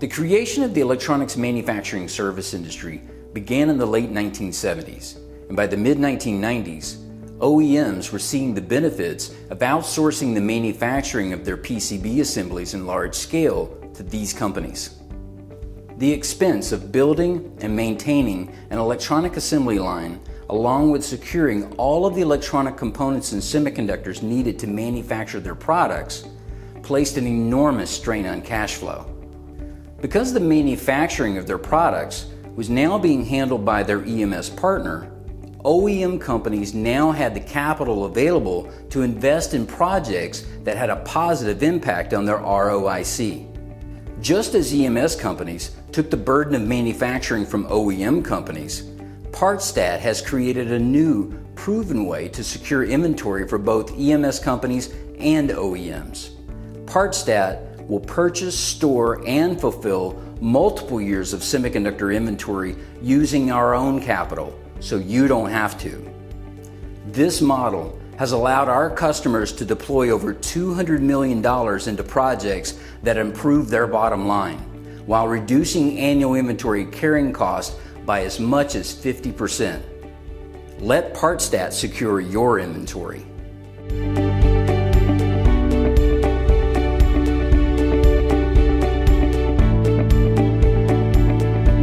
The creation of the electronics manufacturing service industry began in the late 1970s, and by the mid-1990s, OEMs were seeing the benefits of outsourcing the manufacturing of their PCB assemblies in large scale to these companies. The expense of building and maintaining an electronic assembly line, along with securing all of the electronic components and semiconductors needed to manufacture their products, placed an enormous strain on cash flow. Because the manufacturing of their products was now being handled by their EMS partner, OEM companies now had the capital available to invest in projects that had a positive impact on their ROIC. Just as EMS companies took the burden of manufacturing from OEM companies, Partstat has created a new, proven way to secure inventory for both EMS companies and OEMs. Partstat will purchase, store, and fulfill multiple years of semiconductor inventory using our own capital, so you don't have to. This model has allowed our customers to deploy over $200 million into projects that improve their bottom line, while reducing annual inventory carrying costs by as much as 50%. Let Partstat secure your inventory.